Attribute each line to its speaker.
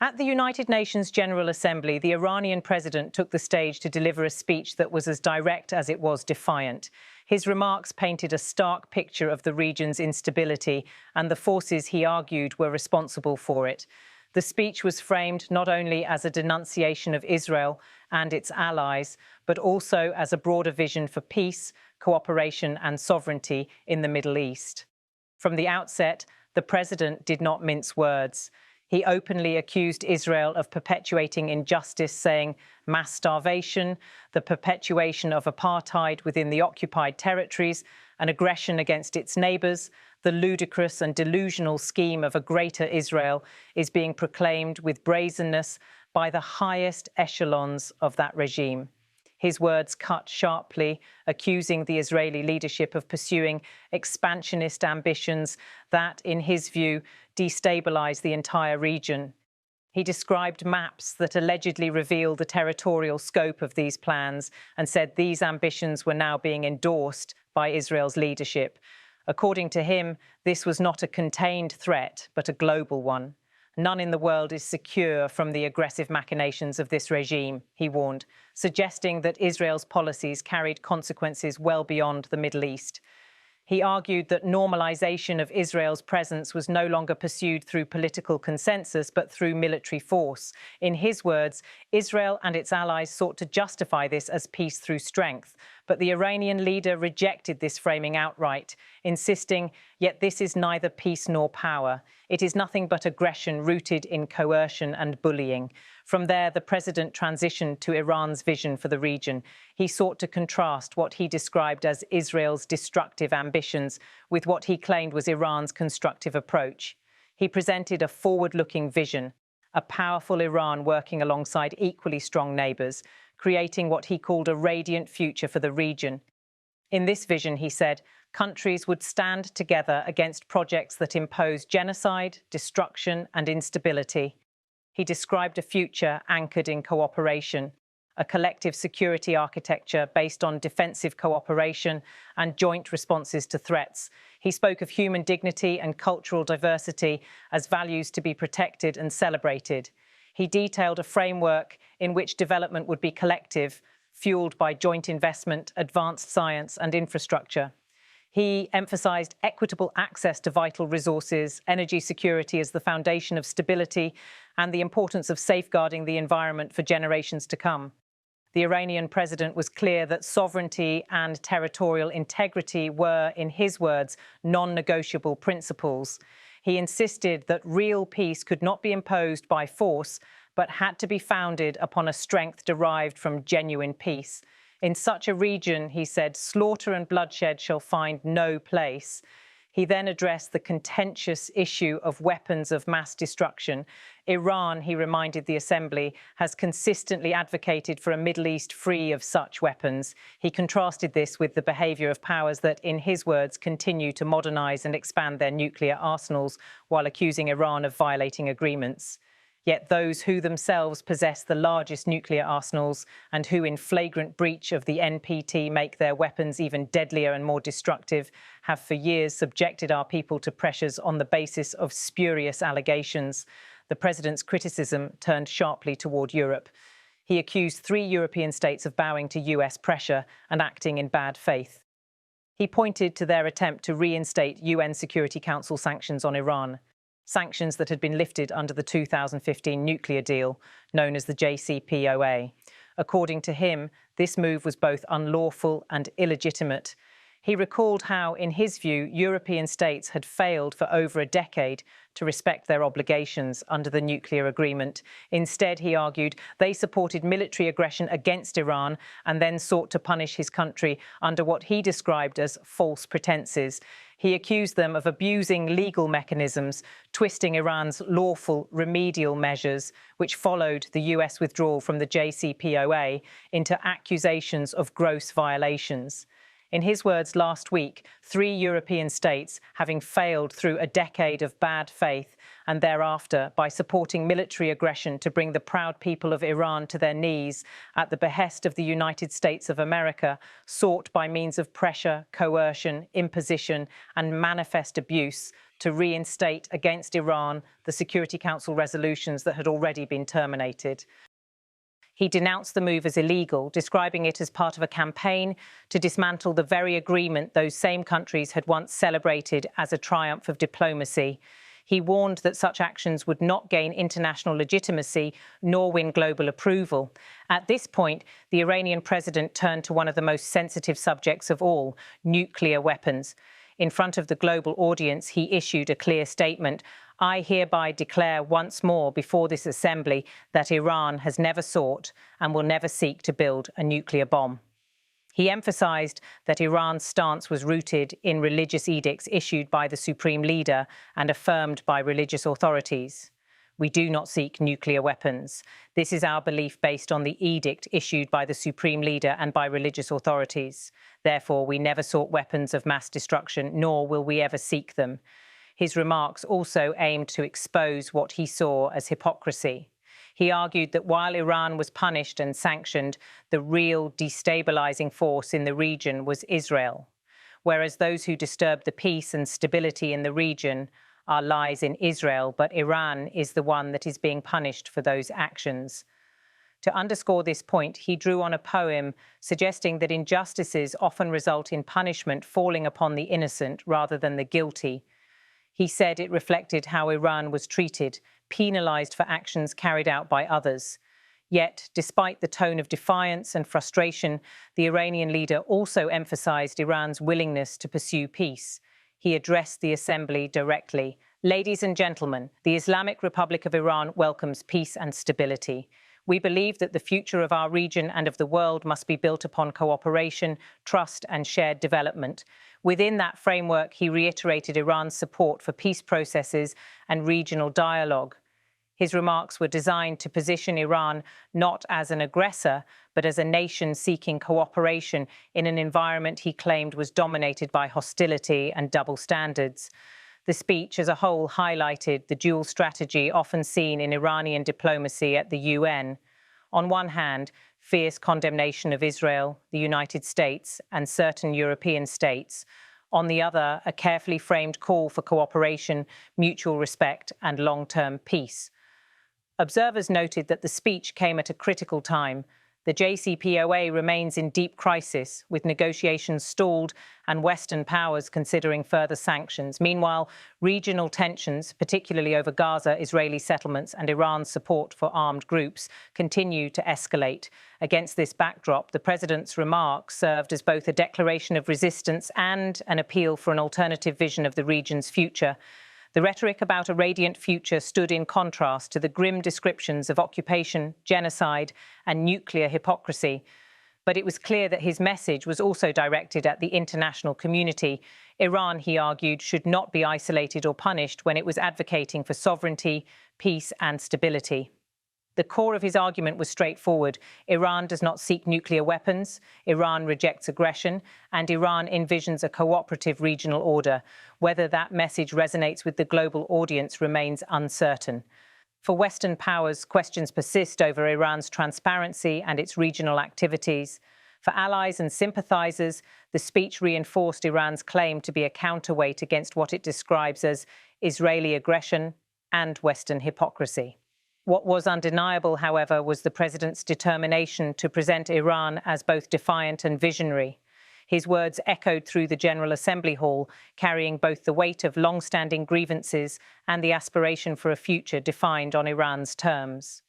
Speaker 1: At the United Nations General Assembly, the Iranian president took the stage to deliver a speech that was as direct as it was defiant. His remarks painted a stark picture of the region's instability and the forces he argued were responsible for it. The speech was framed not only as a denunciation of Israel and its allies, but also as a broader vision for peace, cooperation and sovereignty in the Middle East. From the outset, the president did not mince words. He openly accused Israel of perpetuating injustice, saying mass starvation, the perpetuation of apartheid within the occupied territories, an aggression against its neighbours, the ludicrous and delusional scheme of a greater Israel is being proclaimed with brazenness by the highest echelons of that regime. His words cut sharply, accusing the Israeli leadership of pursuing expansionist ambitions that, in his view, destabilize the entire region. He described maps that allegedly reveal the territorial scope of these plans and said these ambitions were now being endorsed by Israel's leadership. According to him, this was not a contained threat, but a global one. None in the world is secure from the aggressive machinations of this regime, he warned, suggesting that Israel's policies carried consequences well beyond the Middle East. He argued that normalization of Israel's presence was no longer pursued through political consensus, but through military force. In his words, Israel and its allies sought to justify this as peace through strength. But the Iranian leader rejected this framing outright, insisting, yet this is neither peace nor power. It is nothing but aggression rooted in coercion and bullying. From there, the president transitioned to Iran's vision for the region. He sought to contrast what he described as Israel's destructive ambitions with what he claimed was Iran's constructive approach. He presented a forward-looking vision, a powerful Iran working alongside equally strong neighbours, creating what he called a radiant future for the region. In this vision, he said, countries would stand together against projects that impose genocide, destruction and instability. He described a future anchored in cooperation, a collective security architecture based on defensive cooperation and joint responses to threats. He spoke of human dignity and cultural diversity as values to be protected and celebrated. He detailed a framework in which development would be collective, fueled by joint investment, advanced science and infrastructure. He emphasised equitable access to vital resources, energy security as the foundation of stability, and the importance of safeguarding the environment for generations to come. The Iranian president was clear that sovereignty and territorial integrity were, in his words, non-negotiable principles. He insisted that real peace could not be imposed by force, but had to be founded upon a strength derived from genuine peace. In such a region, he said, slaughter and bloodshed shall find no place. He then addressed the contentious issue of weapons of mass destruction. Iran, he reminded the Assembly, has consistently advocated for a Middle East free of such weapons. He contrasted this with the behaviour of powers that, in his words, continue to modernise and expand their nuclear arsenals while accusing Iran of violating agreements. Yet those who themselves possess the largest nuclear arsenals and who in flagrant breach of the NPT make their weapons even deadlier and more destructive have for years subjected our people to pressures on the basis of spurious allegations. The president's criticism turned sharply toward Europe. He accused 3 European states of bowing to US pressure and acting in bad faith. He pointed to their attempt to reinstate UN Security Council sanctions on Iran. Sanctions that had been lifted under the 2015 nuclear deal, known as the JCPOA. According to him, this move was both unlawful and illegitimate. He recalled how, in his view, European states had failed for over a decade to respect their obligations under the nuclear agreement. Instead, he argued, they supported military aggression against Iran and then sought to punish his country under what he described as false pretenses. He accused them of abusing legal mechanisms, twisting Iran's lawful remedial measures, which followed the US withdrawal from the JCPOA, into accusations of gross violations. In his words last week, 3 European states, having failed through a decade of bad faith and thereafter by supporting military aggression to bring the proud people of Iran to their knees at the behest of the United States of America, sought by means of pressure, coercion, imposition and manifest abuse to reinstate against Iran the Security Council resolutions that had already been terminated. He denounced the move as illegal, describing it as part of a campaign to dismantle the very agreement those same countries had once celebrated as a triumph of diplomacy. He warned that such actions would not gain international legitimacy nor win global approval. At this point, the Iranian president turned to one of the most sensitive subjects of all, nuclear weapons. In front of the global audience, he issued a clear statement: "I hereby declare once more before this assembly that Iran has never sought and will never seek to build a nuclear bomb." He emphasized that Iran's stance was rooted in religious edicts issued by the supreme leader and affirmed by religious authorities. "We do not seek nuclear weapons. This is our belief based on the edict issued by the supreme leader and by religious authorities. Therefore, we never sought weapons of mass destruction, nor will we ever seek them." His remarks also aimed to expose what he saw as hypocrisy. He argued that while Iran was punished and sanctioned, the real destabilizing force in the region was Israel, whereas those who disturbed the peace and stability in the region are lies in Israel, but Iran is the one that is being punished for those actions. To underscore this point, he drew on a poem suggesting that injustices often result in punishment falling upon the innocent rather than the guilty. He said it reflected how Iran was treated, penalized for actions carried out by others. Yet, despite the tone of defiance and frustration, the Iranian leader also emphasized Iran's willingness to pursue peace. He addressed the assembly directly. "Ladies and gentlemen, the Islamic Republic of Iran welcomes peace and stability. We believe that the future of our region and of the world must be built upon cooperation, trust, and shared development." Within that framework, he reiterated Iran's support for peace processes and regional dialogue. His remarks were designed to position Iran not as an aggressor, but as a nation seeking cooperation in an environment he claimed was dominated by hostility and double standards. The speech as a whole highlighted the dual strategy often seen in Iranian diplomacy at the UN. On one hand, fierce condemnation of Israel, the United States, and certain European states. On the other, a carefully framed call for cooperation, mutual respect, and long-term peace. Observers noted that the speech came at a critical time. The JCPOA remains in deep crisis, with negotiations stalled and Western powers considering further sanctions. Meanwhile, regional tensions, particularly over Gaza, Israeli settlements, and Iran's support for armed groups, continue to escalate. Against this backdrop, the president's remarks served as both a declaration of resistance and an appeal for an alternative vision of the region's future. The rhetoric about a radiant future stood in contrast to the grim descriptions of occupation, genocide, and nuclear hypocrisy. But it was clear that his message was also directed at the international community. Iran, he argued, should not be isolated or punished when it was advocating for sovereignty, peace, and stability. The core of his argument was straightforward. Iran does not seek nuclear weapons, Iran rejects aggression, and Iran envisions a cooperative regional order. Whether that message resonates with the global audience remains uncertain. For Western powers, questions persist over Iran's transparency and its regional activities. For allies and sympathizers, the speech reinforced Iran's claim to be a counterweight against what it describes as Israeli aggression and Western hypocrisy. What was undeniable, however, was the president's determination to present Iran as both defiant and visionary. His words echoed through the General Assembly Hall, carrying both the weight of long-standing grievances and the aspiration for a future defined on Iran's terms.